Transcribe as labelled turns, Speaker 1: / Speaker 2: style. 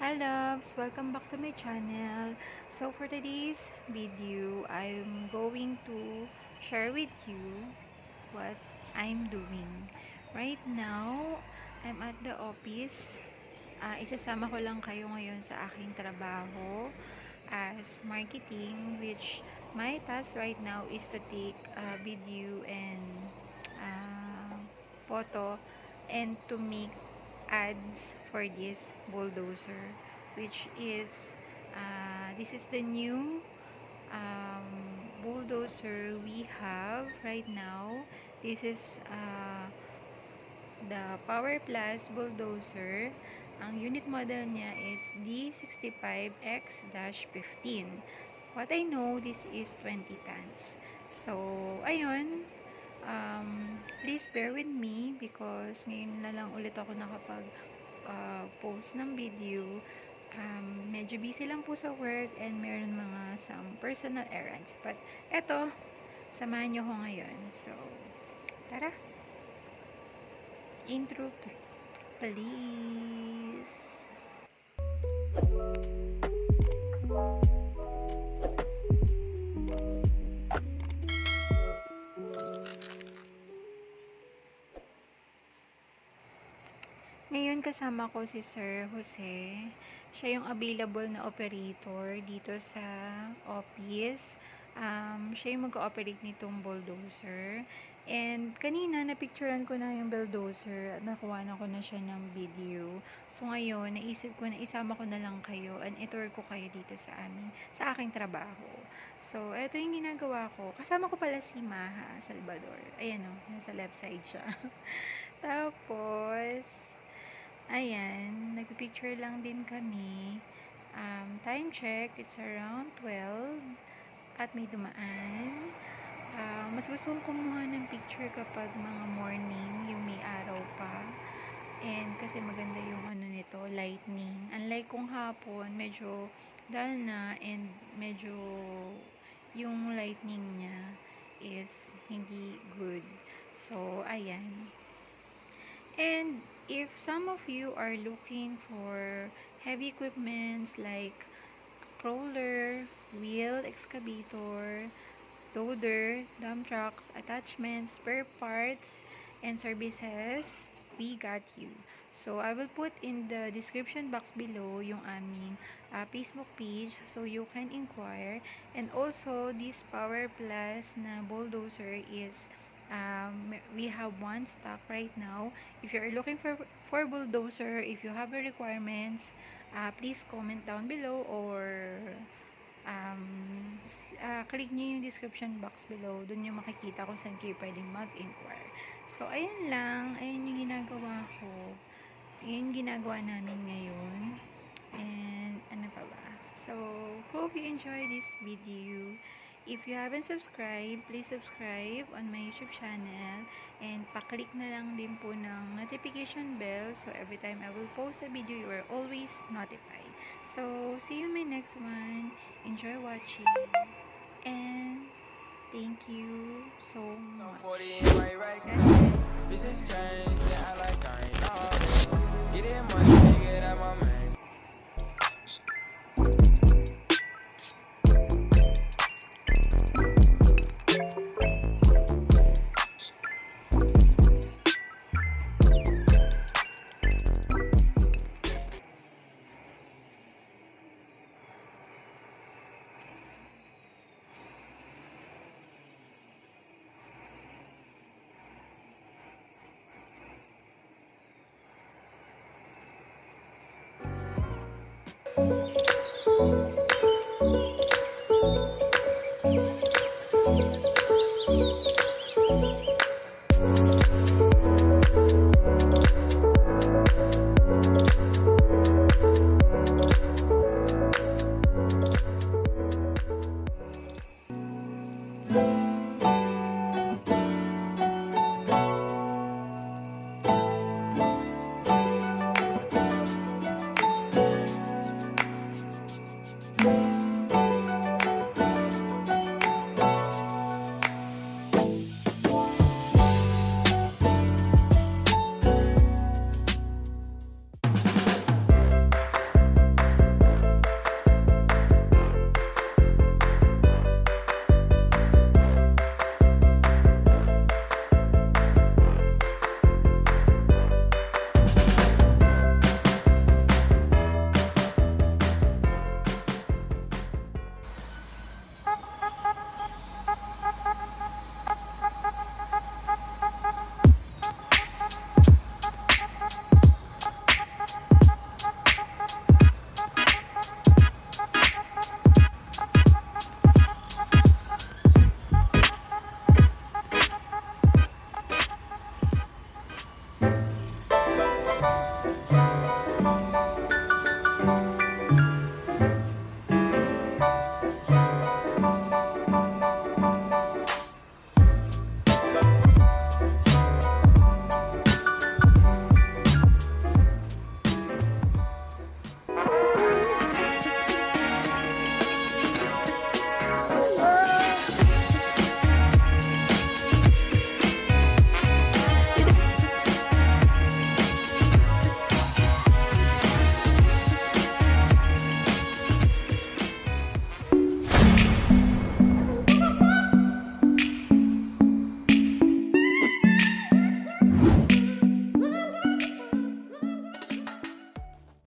Speaker 1: Hi loves! Welcome back to my channel. So for today's video, I'm going to share with you what I'm doing. Right now, I'm at the office. Isasama ko lang kayo ngayon sa aking trabaho as marketing, which my task right now is to take video and uh, photo and to make ads for this bulldozer, which is this is the new um, bulldozer we have right now. This is the Power Plus bulldozer. Ang unit model niya is D65X-15. What I know, this is 20 tons. So, ayun, please bear with me because ngayon na lang ulit ako nakapag post ng video. Medyo busy lang po sa work and meron mga some personal errands. But eto, samahan nyo ko ngayon. So, tara! Intro, please! Ngayon kasama ko si Sir Jose. Siya yung available na operator dito sa office. Siya yung mag-ooperate nitong bulldozer. And kanina napicturean ko na yung bulldozer at nakuha na ko na siya ng video. So ngayon, naisip ko na isama ko na lang kayo and itour ko kayo dito sa aking trabaho. So, ito yung ginagawa ko. Kasama ko pala si Maha Salvador. Ayan o, nasa left side siya. Tapos, ayan, nagpipicture lang din kami. Time check, it's around 12 at may dumaan. Mas gusto kong kumuha ng picture kapag mga morning, yung may araw pa. And kasi maganda yung ano nito, lightning. Unlike kung hapon, medyo dull na and medyo yung lightning niya is hindi good. So, ayan. And if some of you are looking for heavy equipments like crawler, wheel excavator, loader, dump trucks, attachments, spare parts, and services, we got you. So, I will put in the description box below yung aming Facebook page so you can inquire. And also, this Power Plus na bulldozer is we have one stock right now. If you are looking for bulldozer, if you have the requirements, please comment down below or click nyo yung description box below. Doon nyo makikita kung saan kayo pwedeng mag-inquire. So, ayan lang. Ayan yung ginagawa ko. Ayan yung ginagawa namin ngayon. And, ano pa ba? So, hope you enjoy this video. If you haven't subscribed, please subscribe on my YouTube channel. And, paklik na lang din po ng notification bell. So, every time I will post a video, you are always notified. So, see you in my next one. Enjoy watching. And, thank you so much. God bless.